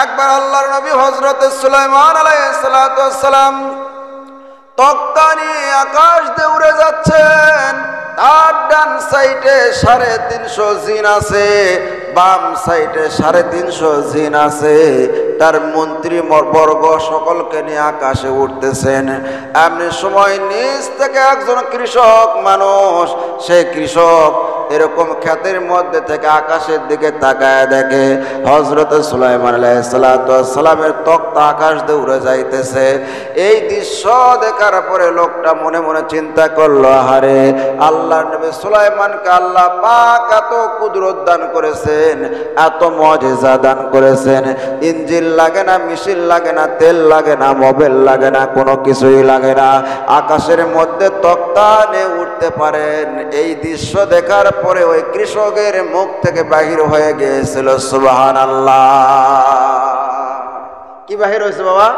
একবার আল্লাহর নবী হযরত সুলাইমান আলাইহিস সালাতু ওয়াস সালাম তক্তা নিয়ে আকাশ দিয়ে উড়ে যাচ্ছেন। তার ডান সাইডে 350 জিন আছে, বাম সাইডে 350 জিন আছে। তার মন্ত্রী বর্গ সকলকে নিয়ে আকাশে উঠতেছেন। এমনি সময় নিচ থেকে একজন কৃষক মানুষ, সেই কৃষক এরকম ক্ষেতের মধ্যে থেকে আকাশের দিকে তাকায় দেখে হযরত সুলাইমান আলাইহিস সালাতু ওয়াস সালামের তক্তা আকাশ দিয়ে উড়ে যাইতেছে। এই দৃশ্য দেখার পরে লোকটা মনে মনে চিন্তা করলো, আহারে আল্লাহর নবী সুলাইমানকে আল্লাহ পাক এত কুদরত দান করেছেন, এত মুজিজা দান করেছেন। ইঞ্জিল লাগে না, মেশিন লাগে না, তেল লাগে না, মোবাইল লাগে না, কোনো কিছুই লাগে না, আকাশের মধ্যে তক্তা নিয়ে উঠতে পারেন। এই দৃশ্য দেখার পরে ওই কৃষকের মুখ থেকে বাহির হয়ে গিয়েছিল সুবহানাল্লাহ। কি বাহির হয়েছে বাবা?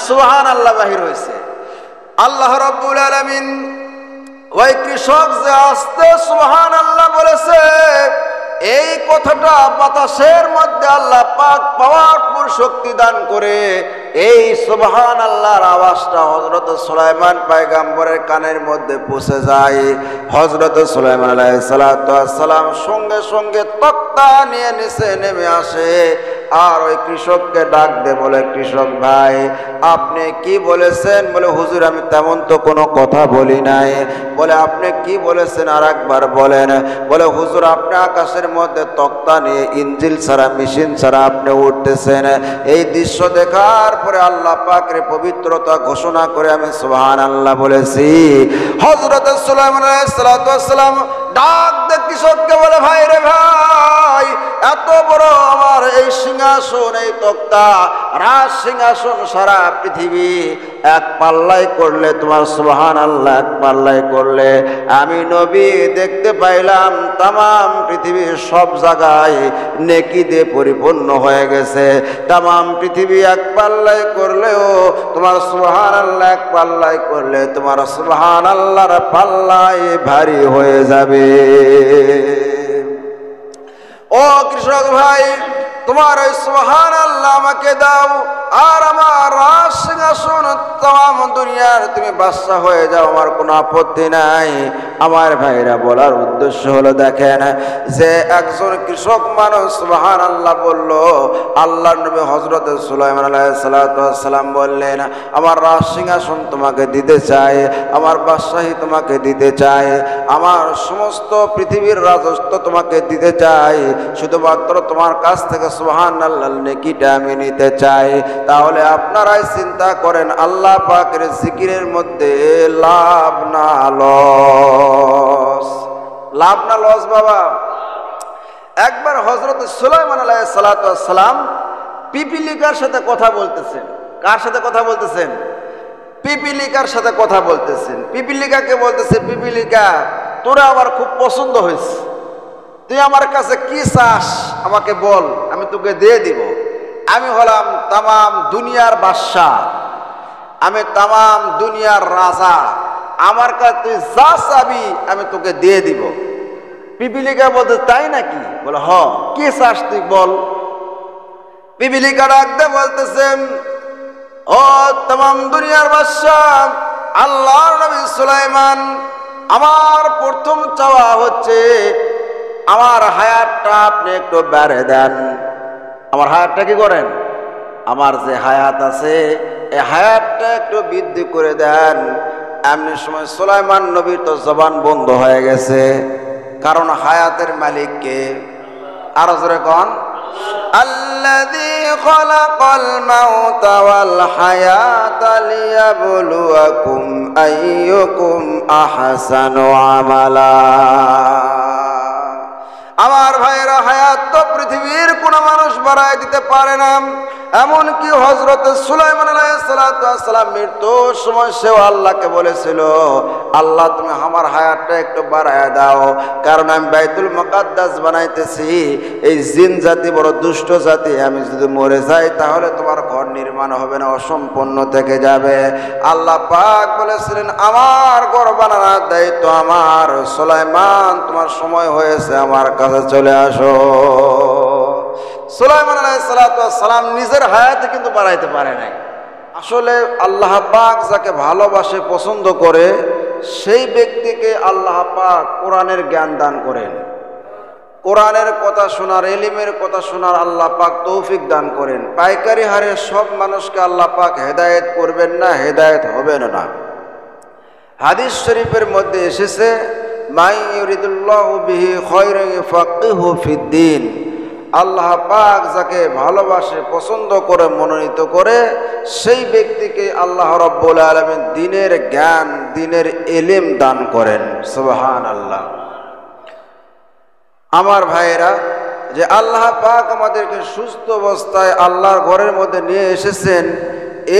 সুবহানাল্লাহ বাহির হয়েছে। আল্লাহ রাব্বুল আলামিন ওই কৃষক যে আস্তে সুবহানাল্লাহ বলেছে, এই কথাটা বাতাসের মধ্যে আল্লাহ পাক পাওয়ারফুল শক্তি দান করে এই সুবহানাল্লাহর আওয়াজটা হযরত সুলাইমান পয়গম্বরের কানের মধ্যে পৌঁছে যায়। হযরত সুলাইমান আলাইহিস সালাতু ওয়াস সালাম সঙ্গে সঙ্গে তক্তা নিয়ে নিচে নেমে আসে। আর ওই কৃষককে ডাক দে, বলে, কৃষক ভাই আপনি কি বলেছেন? বলে, হুজুর আমি তেমন তো কোনো কথা বলি নাই। বলে, আপনি কি বলেছেন আর একবার বলেন। বলে, হুজুর আপনি আকাশের মধ্যে তক্তা নিয়ে ইঞ্জিল ছাড়া, মেশিন ছাড়া আপনি উঠতেছেন। এই দৃশ্য দেখার পরে আল্লাহ পাকের পবিত্রতা ঘোষণা করে আমি সুবহানাল্লাহ বলেছি। হযরত সুলাইমান আলাইহিস সালাতু ওয়াস সালাম ডাক দে কৃষককে, বলে, ভাই রে ভাই, এত বড় আমার এই সিংহাসন, এই তক্তা, রাজ সিংহাসন সারা পৃথিবী এক পাল্লাই করলে, তোমার সুবহানাল্লাহ এক পাল্লাই করলে আমি নবী দেখতে পাইলাম তামাম পৃথিবীর সব জায়গায় নেকি দিয়ে পরিপূর্ণ হয়ে গেছে। তামাম পৃথিবী এক পাল্লাই করলেও তোমার সুবহানাল্লাহ এক পাল্লাই করলে তোমার সুবহানাল্লাহর পাল্লাই ভারী হয়ে যাবে। ও কৃষক ভাই, তোমার ওই সুবহানাল্লাহ আমাকে দাও, আর আমার রাজ সিংহাসন তাম দুনিয়ার তুমি বাদশা হয়ে যাও, আমার কোনো আপত্তি নাই। আমার ভাইরা বলার উদ্দেশ্য হলো, দেখেন যে একজন কৃষক মানুষ সুবহানাল্লাহ বলল, আল্লাহর নবী হযরত সুলাইমান আলাইহিস সালাতু ওয়াস সালাম বললেন, আমার রাজ সিংহাসন তোমাকে দিতে চাই, আমার বাদশাহী তোমাকে দিতে চাই, আমার সমস্ত পৃথিবীর রাজত্ব তোমাকে দিতে চাই, শুধুমাত্র তোমার কাছ থেকে সুবহানাল্লাহর নেকিটা আমি নিতে চাই। তাহলে আপনারাই চিন্তা করেন আল্লাহ পাকের জিকিরের মধ্যে লাভ না লস? লাভ না লস বাবা? একবার হযরত সুলাইমান আলাইহিস সালাতু ওয়াস সালাম পিপিলিকার সাথে কথা বলতেছেন। কার সাথে কথা বলতেছেন? পিপিলিকার সাথে কথা বলতেছেন। পিপিলিকাকে বলতেছে, পিপিলিকা তোরা আমার খুব পছন্দ হয়েছে, তুই আমার কাছে কি চাস আমাকে বল, আমি তোকে দিয়ে দিব। আমি হলাম তামাম দুনিয়ার বাদশা, আমি তামাম দুনিয়ার রাজা, আমার কাছে তুই যা চাবি আমি তোকে দিয়ে দিব। পিপিলিকা বলতে, তাই নাকি? বলে, হ, কি চাস তুই বল। পিপিলিকা ডাকতে বলতেছেন, ও তামাম দুনিয়ার বাদশা, আল্লাহর নবী সুলাইমান, আমার প্রথম চাওয়া হচ্ছে আমার হায়াতটা আপনি একটু বাড়ে দেন। আমার হায়াতটা কি করেন? আমার যে হায়াত আছে এই হায়াতটা একটু বৃদ্ধি করে দেন। এমনি সময় সুলাইমান নবীর তো জবান বন্ধ হয়ে গেছে, কারণ হায়াতের মালিক কে? আরো জোরে কোন? আল্লাযী খালাকাল মাউতা ওয়াল হায়াতা লিয়াবলুয়াকুম আইয়ুকুম আহসানু আমালা। আমার ভাইয়েরা, হায়াত তো পৃথিবীর কোনো মানুষ বাড়ায় দিতে পারে না। এমনকি হযরত সুলাইমান আলাইহিস সালাতু ওয়াস সালাম মৃত্যুর সময় সেও আল্লাহকে বলেছিল, আল্লাহ তুমি আমার হায়াতটা একটু বাড়ায় দাও, কারণ আমি বাইতুল মুকাদ্দাস বানাইতেছি। এই জিন জাতি বড় দুষ্ট জাতি, আমি যদি মরে যাই তাহলে তোমার ঘর নির্মাণ হবে না, অসম্পূর্ণ থেকে যাবে। আল্লাহ পাক বলেছিলেন, আমার ঘর বানানোর দায়িত্ব আমার। সুলাইমান তোমার সময় হয়েছে, আমার কাছে চলে আসো। সুলাইমান আলাইহিস সালাম নিজের হায়াতে কিন্তু বাড়াইতে পারে নাই। আসলে আল্লাহ পাক যাকে ভালোবাসে, পছন্দ করে, সেই ব্যক্তিকে আল্লাহ পাক কোরআনের জ্ঞান দান করেন। কোরআনের কথা শোনার, ইলমের কথা শোনার আল্লাহ পাক তৌফিক দান করেন। পাইকারি হারে সব মানুষকে আল্লাহ পাক হেদায়েত করবেন না, হেদায়েত হবেন না। হাদিস শরীফের মধ্যে এসেছে, মাই ইউরিদুল্লাহু বিহি খায়রান ইউফাক্কিহু ফিদ্দীন। আল্লাহ পাক যাকে ভালোবাসে, পছন্দ করে, মনোনীত করে, সেই ব্যক্তিকে আল্লাহ রাব্বুল আলামিন দ্বীনের জ্ঞান, দ্বীনের ইলম দান করেন। সুবহানাল্লাহ। আমার ভাইয়েরা, যে আল্লাহ পাক আমাদেরকে সুস্থ অবস্থায় আল্লাহর ঘরের মধ্যে নিয়ে এসেছেন,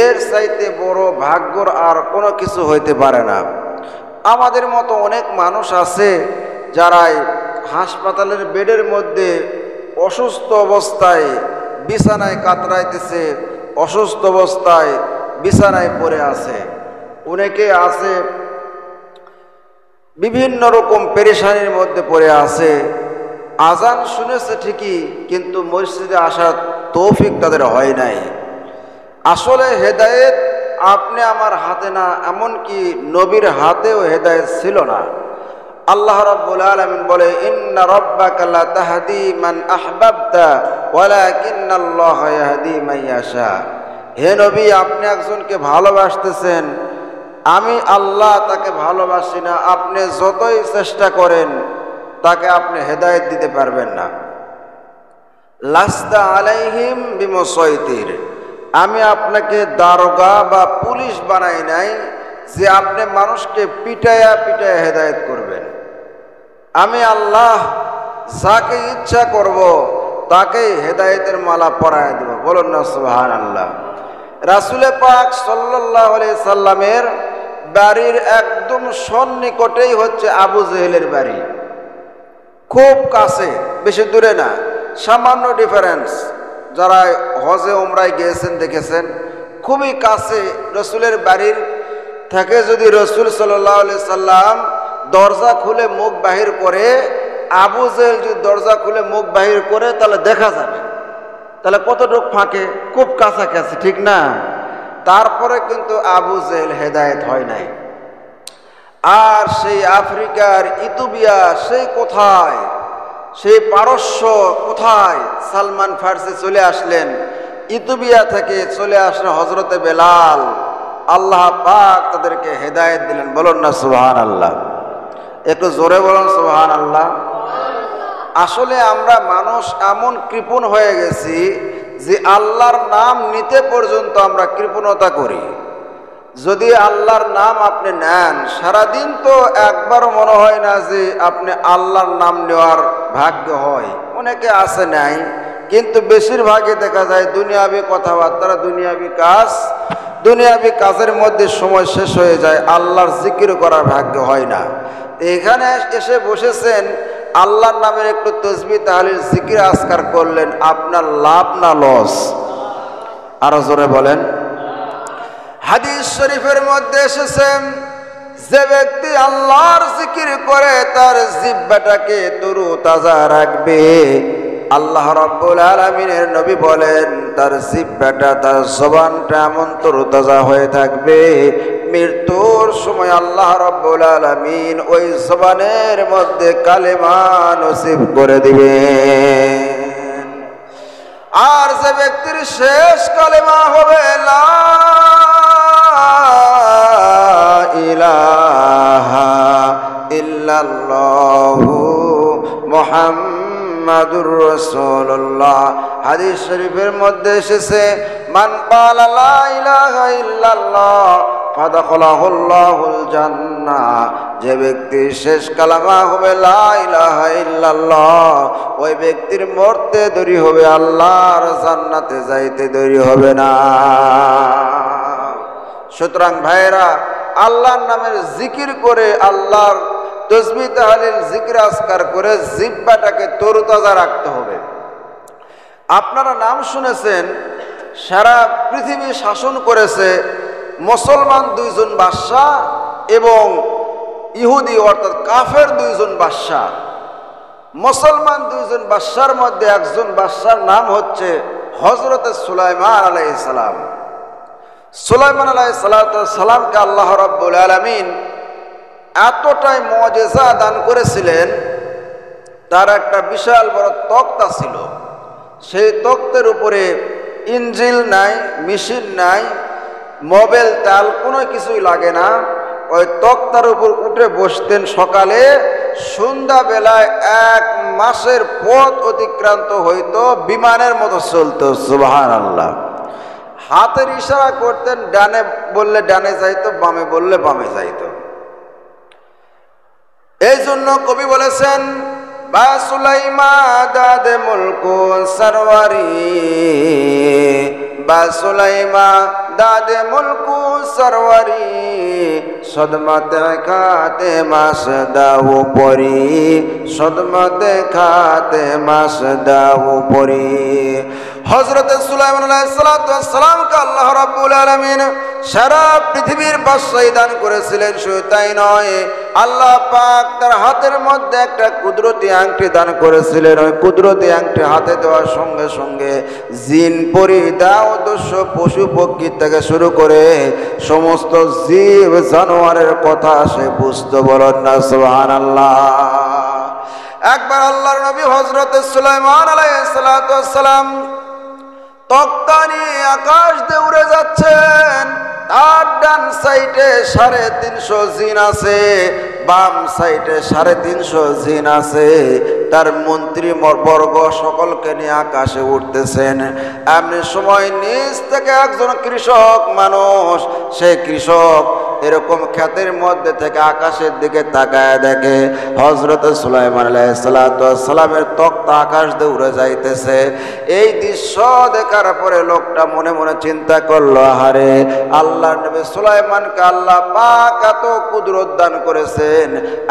এর চাইতে বড় ভাগ্যর আর কোনো কিছু হইতে পারে না। আমাদের মতো অনেক মানুষ আছে যারা হাসপাতালের বেডের মধ্যে অসুস্থ অবস্থায় বিছানায় কাতরাইতেছে, অসুস্থ অবস্থায় বিছানায় পড়ে আছে। অনেকে আছে বিভিন্ন রকম পেরেশানির মধ্যে পড়ে আছে। আজান শুনেছে ঠিকই, কিন্তু মসজিদে আসার তৌফিক তাদের হয় নাই। আসলে হেদায়েত আপনি আমার হাতে না, এমনকি নবীর হাতেও হেদায়েত ছিল না। আল্লাহ রাব্বুল আলামিন বলে, ইন্না রাব্বাকা লা তাহদি মান আহবাবতা ওয়ালাকিন্নাল্লাহা ইয়াহদি মান ইয়াশা। হে নবী, আপনি একজনকে ভালোবাসতেছেন, আমি আল্লাহ তাকে ভালোবাসি না। আপনি যতই চেষ্টা করেন তাকে আপনি হেদায়েত দিতে পারবেন না। লাস্তা আলাইহিম বিমুসাইতির। আমি আপনাকে দারোগা বা পুলিশ বানাই নাই যে আপনি মানুষকে পিটায়া পিটায়া হেদায়েত করবেন। আমি আল্লাহ যাকে ইচ্ছা করব তাকেই হেদায়েতের মালা পরায় দেব। বলুন না সুবহানাল্লাহ। রাসূল পাক সাল্লাল্লাহু আলাইহি সাল্লামের বাড়ির একদম সন্নিকটেই হচ্ছে আবু জেহেলের বাড়ি। খুব কাছে, বেশি দূরে না, সামান্য ডিফারেন্স। যারা হজে উমরায় গিয়েছেন দেখেছেন, খুবই কাছে। রসুলের বাড়ির থেকে যদি রসুল সাল্লাল্লাহু আলাইহি সাল্লাম দরজা খুলে মুখ বাহির করে, আবু জেহেল যদি দরজা খুলে মুখ বাহির করে, তাহলে দেখা যাবে। তাহলে কতটুকু ফাঁকে, খুব কাছাকাছি, ঠিক না? তারপরে কিন্তু আবু জেহেল হেদায়েত হয় নাই। আর সেই আফ্রিকার ইথিওপিয়া সেই কোথায়, সেই পারস্য কোথায়, সালমান ফার্সি চলে আসলেন। ইথিওপিয়া থেকে চলে আসলেন হযরতে বেলাল। আল্লাহ পাক তাদেরকে হেদায়েত দিলেন। বলুন না সুবহানাল্লাহ। একটু জোরে বলুন সুবহানাল্লাহ। আসলে আমরা মানুষ এমন কৃপণ হয়ে গেছি যে আল্লাহর নাম নিতে পর্যন্ত আমরা কৃপণতা করি। যদি আল্লাহর নাম আপনি নেন, সারাদিন তো একবারও মনে হয় না যে আপনি আল্লাহর নাম নেওয়ার ভাগ্য হয়। অনেকে আছে নাই, কিন্তু বেশিরভাগই দেখা যায় দুনিয়াবি কথাবার্তা, দুনিয়াবি কাজের মধ্যে সময় শেষ হয়ে যায়, আল্লাহর জিকির করার ভাগ্য হয় না। এখানে এসে বসেছেন, আল্লাহর নামের একটু তাসবিহ তাহলিল জিকির আজকার করলেন, আপনার লাভ না লস? আরো জোরে বলেন। হাদিস শরীফের মধ্যে এসেছে, যে ব্যক্তি আল্লাহর জিকির করে তার জিহ্বাটাকে তরু তাজা রাখবে, আল্লাহ রাব্বুল আলামিনের নবী বলেন তার জিহ্বাটা, তার জবানটা এমন তরু তাজা হয়ে থাকবে, মৃত্যুর সময় আল্লাহ রাব্বুল আলামিন ওই জবানের মধ্যে কালেমা নসিব করে দিবেন। আর যে ব্যক্তির শেষ কালেমা হবে লা ইলাহা ইল্লাল্লাহু মুহাম্মাদুর রাসূলুল্লাহ। হাদিস শরীফের মধ্যে এসেছে, মান ক্বালা লা ইলাহা ইল্লাল্লাহ ফাদাখালাহুল্লাহুল জান্নাহ। যে ব্যক্তির শেষ কালেমা হবে লা ইলাহা ইল্লাল্লাহ, ওই ব্যক্তির মরতে দেরি হবে, আল্লাহর জান্নাতে যাইতে দেরি হবে না। সুতরাং ভাইরা, আল্লাহর নামের জিকির করে, আল্লাহর তাসবিহ তাহলিল জিকির আজকার করে জিহ্বাটাকে তরুতাজা রাখতে হবে। আপনারা নাম শুনেছেন, সারা পৃথিবী শাসন করেছে মুসলমান দুইজন বাদশা এবং ইহুদি অর্থাৎ কাফের দুইজন বাদশা। মুসলমান দুইজন বাদশার মধ্যে একজন বাদশার নাম হচ্ছে হযরত সুলাইমান আলাইহিস সালাম। সুলাইমান আলাইহিস সালামকে আল্লাহ রাব্বুল আলামিন এতটাই মুজিজা দান করেছিলেন, তার একটা বিশাল বড় তক্তা ছিল। সেই তক্তের উপরে ইঞ্জিল নাই, মেশিন নাই, মোবাইল তাল কোনো কিছুই লাগে না। ওই তক্তার উপর উঠে বসতেন সকালে, সন্ধ্যাবেলায় 1 মাসের পথ অতিক্রান্ত হইতো, বিমানের মতো চলতো। সুবহানাল্লাহ। হাতের ইশারা করতেন, ডানে বললে ডানে যাইতো, বামে বললে বামে যাইতো। এই জন্য কবি বলেছেন, বা সুলাইমা দাদে মুলকু সরওয়ারি, বা সুলাইমা দাদে মুলকু সরওয়ারি, সদমতে খাতে মাস দাও পরি, সদমতে খাতে মাস দাও পরি। হযরত সুলাইমান আলাইহিস সালামকে আল্লাহ রাব্বুল আলামিন সারা পৃথিবীর বাদশাহী দান করেছিলেন। শুধু তাই নয়, আল্লাহ পাক তার হাতের মধ্যে একটা কুদরতি আংটি দান করেছিলেন। ওই কুদরতি আংটি হাতে দেওয়ার সঙ্গে সঙ্গে জিন পরি দাও দস্য পশু পক্ষী থেকে শুরু করে সমস্ত জীব জানোয়ারের কথা সে বুঝতে বলেন না সুবহানাল্লাহ। একবার আল্লাহর নবী হযরত সুলাইমান আলাইহিস সালাম তক্তা নিয়ে আকাশ দিয়ে উড়ে যাচ্ছেন। তার ডান সাইডে 350 জিন আছে, বাম সাইডে 350 জিন আছে। তার মন্ত্রী বর্গ সকলকে নিয়ে আকাশে উঠতেছেন। এমনি সময় নিচ থেকে একজন কৃষক মানুষ, সেই কৃষক এরকম ক্ষেতের মধ্যে থেকে আকাশের দিকে তাকায় দেখে হযরত সুলাইমান আলাইহিস সালামের তক্তা আকাশ দিয়ে উড়ে যাইতেছে। এই দৃশ্য দেখার পরে লোকটা মনে মনে চিন্তা করলো, আহারে আল্লাহর নবী সুলাইমানকে আল্লাহ পাক এত কুদরত দান করেছেন,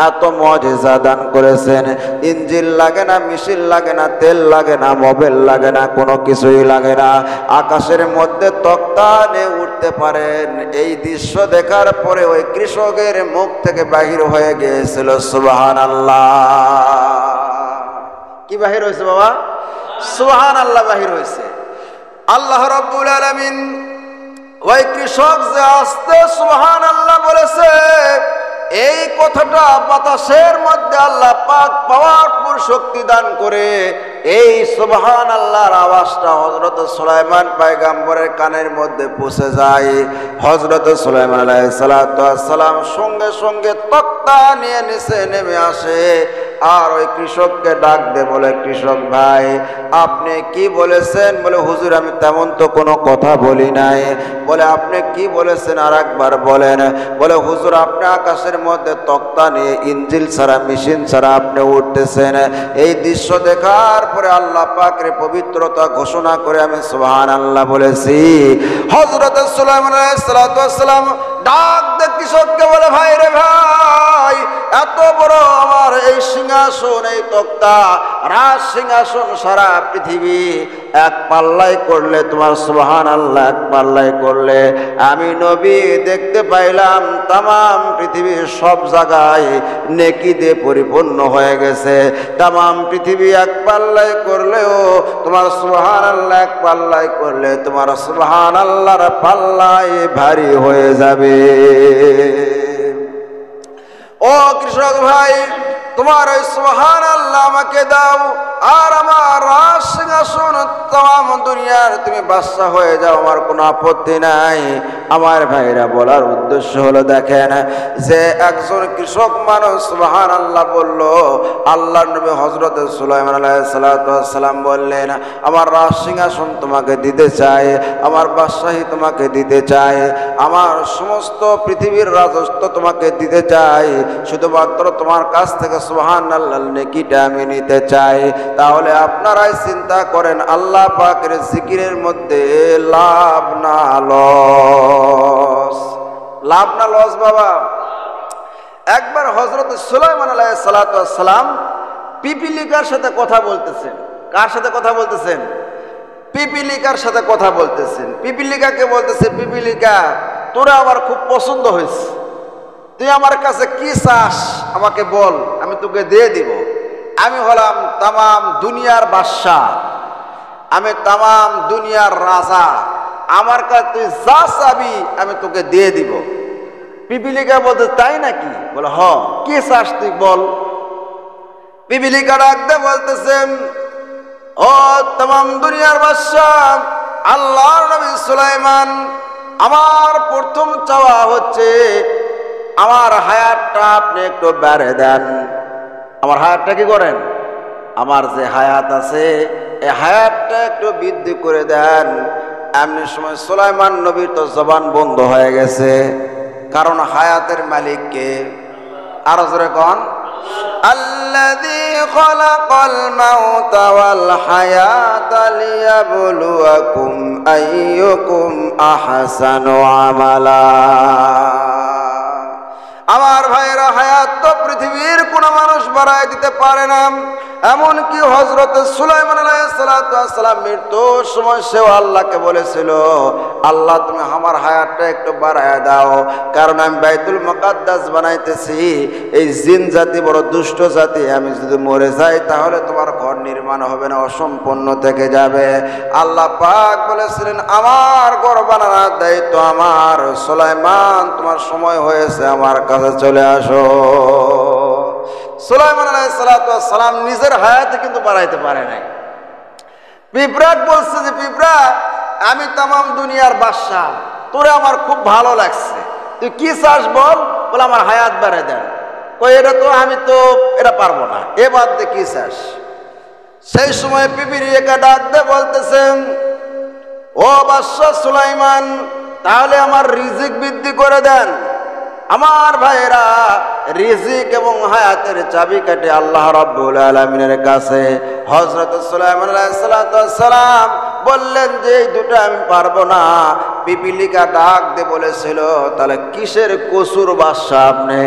এত মুজিজা দান করেছেন। ইঞ্জিল লাগে না, মেশিন লাগে না, তেল লাগে না, মোবাইল লাগে না, কোনো কিছুই লাগে না, আকাশের মধ্যে তক্তা নিয়ে উঠতে পারেন। এই দৃশ্য দেখার পরে ওই কৃষকের মুখ থেকে বাহির হয়ে গিয়েছিল সুবহানাল্লাহ। কি বাহির হয়েছে বাবা? সুবহানাল্লাহ বাহির হয়েছে। আল্লাহ রাব্বুল আলামিন ওই কৃষক যে আস্তে সুবহানাল্লাহ বলেছে, এই কথাটা বাতাসের মধ্যে আল্লাহ পাক পাওয়ারফুল শক্তি দান করে এই সুবহানাল্লাহর আওয়াজটা হযরত সুলাইমান পয়গম্বরের কানের মধ্যে পৌঁছে যায়। হযরত সুলাইমান আলাইহিস সালাম সঙ্গে সঙ্গে তক্তা নিয়ে নিচে নেমে আসে, আর ওই কৃষককে ডাক দে, বলে কৃষক ভাই আপনি কি বলেছেন? বলে হুজুর আমি তেমন তো কোনো কথা বলি নাই। বলে আপনি কি বলেছেন আর একবার বলেন। বলে হুজুর আপনি আকাশের মধ্যে তক্তা নিয়ে ইঞ্জিল ছাড়া মেশিন ছাড়া আপনি উঠতেছেন। এই দৃশ্য দেখার পরে আল্লাহ পাকের পবিত্রতা ঘোষণা করে আমি সুবহানাল্লাহ বলেছি। হযরত সুলাইমান আলাইহিস সালাম ডাক দে কৃষককে, বলে ভাই রে ভাই, এত বড় আমার এই সিংহাসন, এই তক্তা রাজ সিংহাসন সারা পৃথিবী এক পাল্লাই করলে, তোমার সুবহানাল্লাহ এক পাল্লাই করলে আমি নবী দেখতে পাইলাম তামাম পৃথিবীর সব জায়গায় নেকি দিয়ে পরিপূর্ণ হয়ে গেছে। তামাম পৃথিবী এক পাল্লাই করলেও তোমার সুবহানাল্লাহ এক পাল্লাই করলে তোমার সুবহানাল্লাহর পাল্লাই ভারী হয়ে যাবে। ও কৃষক ভাই, তোমার ওই সুবহানাল্লাহ আমাকে দাও, আর আমার রাজ সিংহাসন তাম দুনিয়ার তুমি বাদশা হয়ে যাও, আমার কোনো আপত্তি নাই। আমার ভাইরা বলার উদ্দেশ্য হলো, দেখেন যে একজন কৃষক মানুষ সুবহানাল্লাহ বলল, আল্লাহর নবী হযরত সুলাইমান আলাইহিস সালাম বললেন আমার রাজ সিংহাসন তোমাকে দিতে চাই, আমার বাদশাহী তোমাকে দিতে চাই, আমার সমস্ত পৃথিবীর রাজত্ব তোমাকে দিতে চাই, শুধুমাত্র তোমার কাছ থেকে সুবহানাল্লাহর নেকিটা আমি নিতে চাই। তাহলে আপনারাই চিন্তা করেন আল্লাহ পাকের জিকিরের মধ্যে লাভ না লস? লাভ না লস বাবা? একবার হযরত সুলাইমান আলাইহিস সালাম পিপিলিকার সাথে কথা বলতেছেন। কার সাথে কথা বলতেছেন? পিপিলিকার সাথে কথা বলতেছেন। পিপিলিকাকে বলতেছে, পিপিলিকা তোরা আমার খুব পছন্দ হয়েছে, তুই আমার কাছে কি চাস আমাকে বল, আমি তোকে দিয়ে দিব। আমি হলাম তামাম দুনিয়ার বাদশাহ, আমি তামাম দুনিয়ার রাজা, আমার কাছে তুই যা চাবি আমি তোকে দিয়ে দিব। পিপিলিকা বলতে তাই নাকি? বলে হ, কি চাস তুই বল। পিপিলিকা ডাকতে বলতেছেন, ও তামাম দুনিয়ার বাদশাহ আল্লাহর নবী সুলাইমান, আমার প্রথম চাওয়া হচ্ছে আমার হায়াতটা আপনি একটু বাড়ে দেন। আমার হায়াতটা কি করেন? আমার যে হায়াত আছে এই হায়াতটা একটু বৃদ্ধি করে দেন। এমনি সময় সুলাইমান নবীর তো জবান বন্ধ হয়ে গেছে, কারণ হায়াতের মালিককে। আরো জোরে কোন, আল্লাযী খালাকাল মাউতা ওয়াল হায়াতা লিয়াবলুয়াকুম আইয়ুকুম আহসানু আমালা। আমার ভাইয়েরা, হায়াত তো পৃথিবীর কোন মানুষ বাড়ায় দিতে পারে না। এমনকি হযরত সুলাইমান আলাইহিস সালাম মৃত্যুর সময় সেও আল্লাহকে বলেছিল, আল্লাহ তুমি আমার হায়াতটা একটু বাড়ায় দাও, কারণ আমি বাইতুল মুকাদ্দাস বানাইতেছি। এই জিন জাতি বড় দুষ্ট জাতি, আমি যদি মরে যাই তাহলে তোমার ঘর নির্মাণ হবে না, অসম্পূর্ণ থেকে যাবে। আল্লাহ পাক বলেছিলেন, আমার ঘর বানানোর দায়িত্ব আমার। সুলাইমান, তোমার সময় হয়েছে, আমার কাছে চলে আসো। সুলাইমান আলাইহিস সালাম নিজের হায়াতে কিন্তু বাড়াইতে পারে নাই। পিঁপড়াক বলছে যে, পিঁপড়া, আমি তামাম দুনিয়ার বাদশাহ, তোরে আমার খুব ভালো লাগছে, তুই কি চাস বল। বলে আমার হায়াত বাড়াই দেন। কই এটা তো আমি তো এটা পারবো না, এ বাদ দে, কি চাস। সেই সময় পিঁপড়িকে ডাক দিয়ে বলতেছেন, ও বাদশাহ সুলাইমান, তাহলে আমার রিজিক বৃদ্ধি করে দেন। আমার ভাইয়েরা, রিজিক এবং হায়াতের চাবিকাঠি আল্লাহ রাব্বুল আলামিনের কাছে। হযরত সুলাইমান আলাইহিস সালাম বললেন যে এই দুটো আমি পারবো না। পিপিলিকা ডাক দিয়ে বলেছিল, তাহলে কিসের কসুর বাদশা আপনি?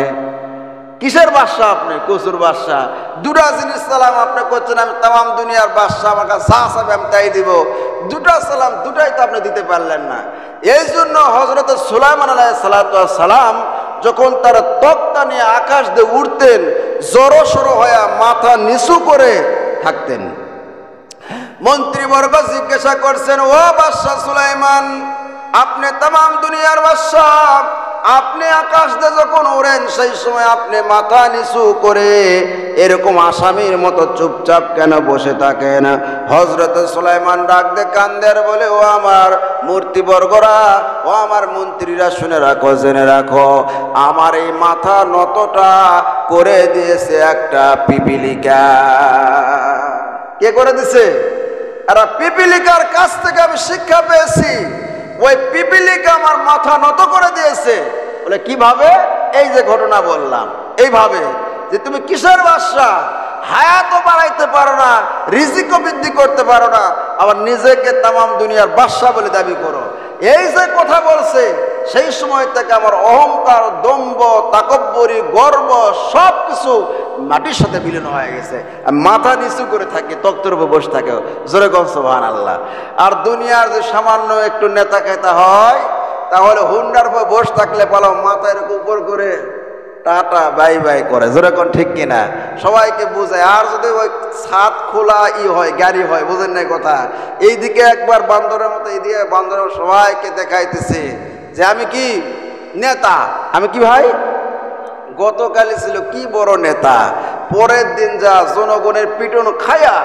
কিসের বাদশা আপনি? কসুর বাদশা। দুটা জিনিস সালাম আপনি করছেন, আমি তামাম দুনিয়ার বাদশা, আমার কাছে যা চাবে আমি তাই দিব। দুটা সালাম, দুটাই তো আপনি দিতে পারলেন না। এই জন্য হযরত সুলাইমান আলাইহিস সালাম যখন তার তক্তা নিয়ে আকাশ দিয়ে উঠতেন, জড়সড় হয়ে মাথা নিচু করে থাকতেন। মন্ত্রীবর্গ জিজ্ঞাসা করছেন, ও বাদশা সুলাইমান, আপনি তামাম দুনিয়ার বাদশা, আপনি আকাশ দিয়ে যখন ওড়েন সেই সময় আপনি মাথা নিচু করে এরকম আসামির মতো চুপচাপ কেন বসে থাকেন? হযরত সুলাইমান ডাক দিয়ে কান্দের বলে, ও আমার মূর্তিবর্গরা, ও আমার মন্ত্রীরা, শুনে রাখো, জেনে রাখো, আমার এই মাথা নতটা করে দিয়েছে একটা পিপিলিকা। কে করে দিছে? আর পিপিলিকার কাছ থেকে আমি শিক্ষা পেয়েছি, ওই পিপিলিকা আমার মাথা নত করে দিয়েছে। বলে কিভাবে? এই যে ঘটনা বললাম, এইভাবে যে তুমি কিসের বাদশা, হায়াতও বাড়াইতে পারো না, রিজিকও বৃদ্ধি করতে পারো না, আবার নিজেকে তামাম দুনিয়ার বাদশা বলে দাবি করো। এই যে কথা বলছে, সেই সময় থেকে আমার অহংকার, দম্ভ, তাকব্বরি, গর্ব সব কিছু মাটির সাথে বিলীন হয়ে গেছে। মাথা নিচু করে থাকি, তক্তের উপর বসে থাকে। জোরে কম সুবহানাল্লাহ। আর দুনিয়ার যে সামান্য একটু নেতা খেতা হয়, তাহলে হুন্ডার উপর বসে থাকলে পালো মাথা এরকম উপর করে টাটা বাই বাই করে। জোরে কোন ঠিক কিনা? সবাইকে বুঝায়। আর যদি ওই ছাদ খোলা হয়, গাড়ি হয়, বুঝেন নাই কথা, এইদিকে একবার বান্দরের মতো, এইদিকে বান্দরের, সবাইকে দেখাইতেছে যে আমি কি নেতা। আমি কি ভাই? গতকালই ছিল কি বড় নেতা, পরের দিন যা জনগণের পিটন খায়া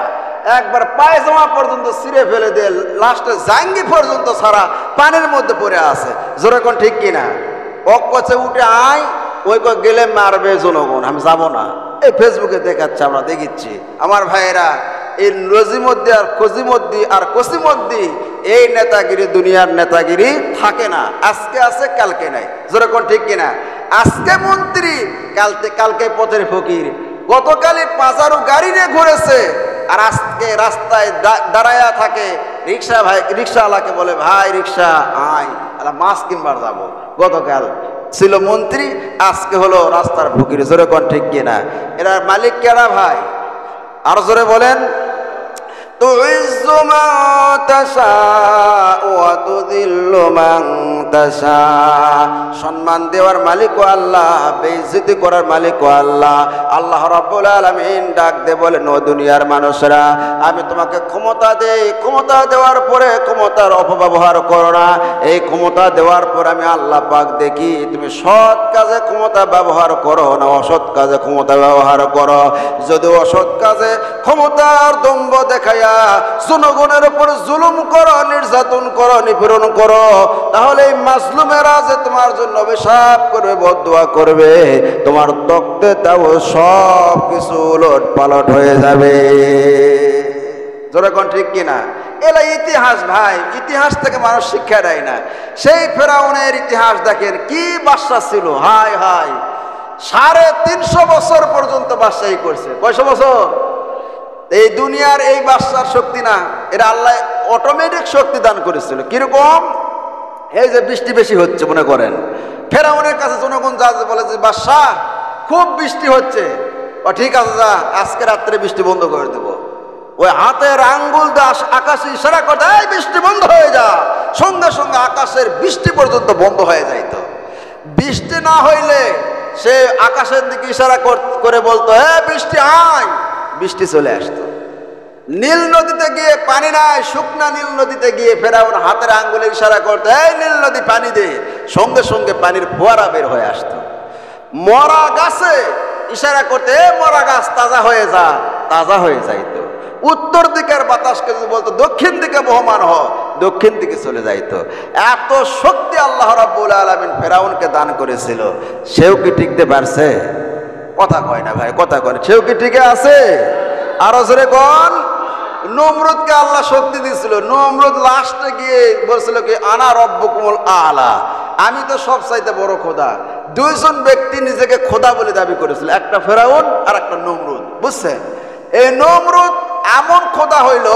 একবার পায়জামা পর্যন্ত ছিঁড়ে ফেলে দিয়ে লাস্টে জাঙ্গি পর্যন্ত সারা পানির মধ্যে পড়ে আছে। জোরে কোন ঠিক কিনা? অকচে উঠে আয়, ওই গেলে মারবে জনগণ, আমি যাবো না। এই ফেসবুকে দেখাচ্ছে, আমরা দেখিচ্ছি। আমার ভাইয়েরা, এই রজিমদ্দি আর কজিমদ্দি আর কসিমদ্দি, এই নেতাগিরি, দুনিয়ার নেতাগিরি থাকে না। আজকে আছে, কালকে নাই। জোরে কোন ঠিক কিনা? আজকে মন্ত্রী, কালকে পথের ফকির। গতকালই পাজারো গাড়ি নিয়ে ঘুরেছে, আর আজকে রাস্তায় দাঁড়ায়া থাকে। রিক্সাওয়ালাকে বলে, ভাই রিক্সা আয়, মাছ কিনবার যাবো। গতকাল ছিল মন্ত্রী, আজকে হলো রাস্তার ফকির। জোরে কোন ঠিক কিনা? এরা মালিক কেরা ভাই? আর জোরে বলেন। তুইজ্জু মান তাশাউ ওয়া তুযিল্লু মান তাশা। সম্মান দেওয়ার মালিকও আল্লাহ, বেইজ্জতি করার মালিকও আল্লাহ। আল্লাহ রাব্বুল আলামিন ডাক দে বলেন, ও দুনিয়ার মানুষরা, আমি তোমাকে ক্ষমতা দেই, ক্ষমতা দেওয়ার পরে ক্ষমতার অপব্যবহার করো না। এই ক্ষমতা দেওয়ার পর আমি আল্লাহ পাক দেখি তুমি সৎ কাজে ক্ষমতা ব্যবহার করো না অসৎ কাজে ক্ষমতা ব্যবহার করো। যদি অসৎ কাজে ক্ষমতার দম্ভ দেখাইয়া জনগণের উপর জুলুম করো, নির্যাতন করো, নিপীড়ন করো, তাহলে এই মাজলুমেরা যে তোমার জন্য অভিশাপ করবে, বদদুয়া করবে, তোমার তক্তে তাও সব কিছু উলট পালট হয়ে যাবে। যেরকম ঠিক কিনা? এলা ইতিহাস ভাই, ইতিহাস থেকে মানুষ শিক্ষা দেয় না। সেই ফেরাউনের ইতিহাস দেখেন, কি বাদশা ছিল, হায় হায়, 350 বছর পর্যন্ত বাদশাহী করছে। কয়শো বছর? এই দুনিয়ার এই বাদশার শক্তি না, এটা আল্লাহ অটোমেটিক শক্তি দান করেছিল। কিরকম? এই যে বৃষ্টি বেশি হচ্ছে মনে করেন, ফেরাউনের কাছে জনগণ যা বলে যে বাদশাহ খুব বৃষ্টি হচ্ছে, ও ঠিক আছে, যা আজকে রাত্রে বৃষ্টি বন্ধ করে দেবো। ওই হাতের আঙ্গুল দিয়ে আকাশে ইশারা করতে, এই বৃষ্টি বন্ধ হয়ে যা, সঙ্গে সঙ্গে আকাশের বৃষ্টি পর্যন্ত বন্ধ হয়ে যাইত। বৃষ্টি না হইলে সে আকাশের দিকে ইশারা করে বলতো, হে বৃষ্টি আয়, বৃষ্টি চলে আসতো। নীল নদীতে গিয়ে পানি নাই, শুকনা নীল নদীতে গিয়ে ফেরাউন হাতের আঙ্গুলে ইশারা করতো, এই নীল নদী পানি দে, সঙ্গে সঙ্গে পানির ফোয়ারা বের হয়ে আসতো। মরা গাছে ইশারা করতে, এ মরা গাছ তাজা হয়ে যা, তাজা হয়ে যাইতো। উত্তর দিকের বাতাসকে যদি বলতো দক্ষিণ দিকে বহমান হ, দক্ষিণ দিকে চলে যাইতো। এত শক্তি আল্লাহ রাব্বুল আলামিন ফেরাউনকে দান করেছিল। সেও কি টিকতে পারছে? কথা কয় না ভাই, কথা কয় না। সেও কি টিকে আছে? আরো জোরে কোন? নমরুদকে আল্লাহ শক্তি দিয়েছিল। নমরুদ লাস্টে গিয়ে বলছিল কি, আনা রব্বুকুমুল আলা, আমি তো সব চাইতে বড় খোদা। দুইজন ব্যক্তি নিজেকে খোদা বলে দাবি করেছিল, একটা ফেরাউন আর একটা নমরুদ। বুঝছেন? এই নমরুদ এমন খোদা হইল,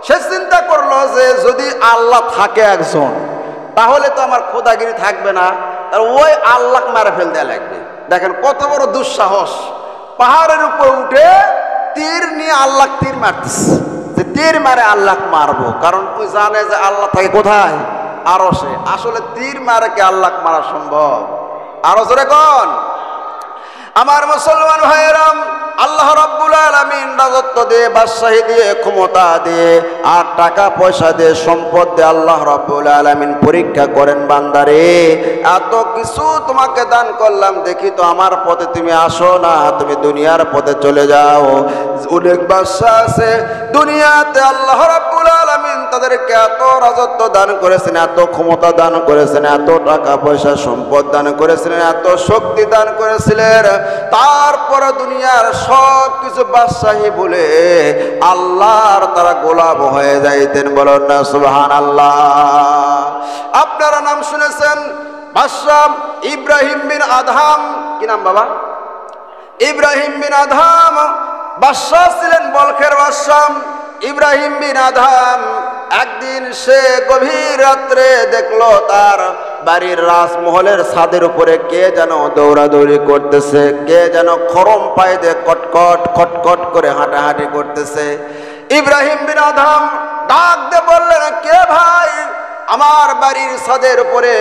সে চিন্তা করলো যে যদি আল্লাহ থাকে একজন, তাহলে তো আমার খোদাগিরি থাকবে না, আর ওই আল্লাহ মারা ফেল দেয়া লাগবে। দেখেন কত বড় দুঃসাহস! পাহাড়ের উপর উঠে তীর নিয়ে আল্লাহ তীর মারতেছে, যে তীর মারে আল্লাহ মারবো, কারণ তুই জানে যে আল্লাহ থাকে কোথায়? আরশে। আসলে তীর মারে কি আল্লাহ মারা সম্ভব? আরো জোরে কোন? আমার মুসলমান ভাইয়েরাম, আল্লাহ রাব্বুল আলামিন রাজত্ব দিয়ে, বাদশাহী দিয়ে, ক্ষমতা দিয়ে, আর টাকা পয়সা দিয়ে, সম্পদ দিয়ে আল্লাহ রাব্বুল আলামিন পরীক্ষা করেন, বান্দারে এত কিছু তোমাকে দান করলাম, দেখি তো আমার পথে তুমি আসো না, তুমি দুনিয়ার পথে চলে যাও। অনেক বাদশা আছে দুনিয়াতে, আল্লাহ রাব্বুল আলামিন তাদেরকে এত রাজত্ব দান করেছেন, এত ক্ষমতা দান করেছেন, এত টাকা পয়সা সম্পদ দান করেছিলেন, এত শক্তি দান করেছিলেন, তারপরে দুনিয়ার সব কিছু বাদশাহী বলে আল্লাহর তারা গোলাম হয়ে যাইতেন। বলেন না সুবহানাল্লাহ। আপনারা নাম শুনেছেন বাদশাহ ইব্রাহিম বিন আদহাম। কি নাম বাবা? ইব্রাহিম বিন আদহাম বাদশাহ ছিলেন, বলখের বাদশাহ ইব্রাহিম বিন আদহাম। একদিন সে গভীর রাত্রে দেখলো তার বাড়ির রাজমহলের ছাদের উপরে কে যেন দৌড়াদৌড়ি করতেছে, কে যেন খরম পায়ে দিয়ে কটকট খটখট করে হাঁটাহাঁটি করতেছে। ইব্রাহিম বিন আদহাম ডাক দিয়ে বললেন, কে ভাই আমার বাড়ির ছাদের উপরে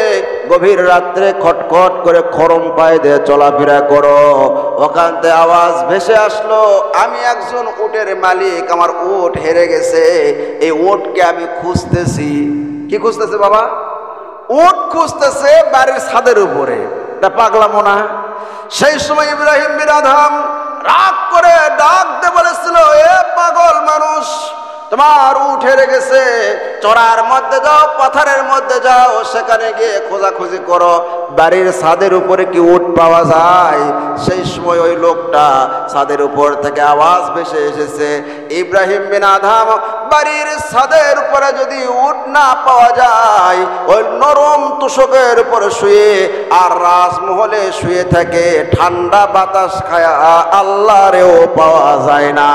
গভীর রাত্রে খটখট করে খরম পায়ে দিয়ে চলাফেরা করো? ওখান থেকে আওয়াজ ভেসে আসলো, আমি একজন উটের মালিক, আমার উট হেরে গেছে, এই উটকে আমি খুঁজতেছি। কি খুঁজতেছে বাবা? উট খুঁজতেছে বাড়ির ছাদের উপরে। এটা পাগলামো না? সেই সময় ইব্রাহিম বিন আদহাম রাগ করে ডাক দিয়ে বলেছিল, এ পাগল মানুষ, তোমার উট হেরে গেছে, চড়ার মধ্যে যাও, পাথরের মধ্যে যাও, সেখানে গিয়ে খোঁজাখুঁজি করো, বাড়ির ছাদের উপরে কি উট পাওয়া যায়? সেই সময় ওই লোকটা ছাদের উপর থেকে আওয়াজ ভেসে এসেছে, ইব্রাহিম বিন আদহাম, বাড়ির ছাদের উপরে যদি উট না পাওয়া যায়, ওই নরম তুষকের উপরে শুয়ে আর রাজমহলে শুয়ে থাকে, ঠান্ডা বাতাস খায়া আল্লাহরেও পাওয়া যায় না।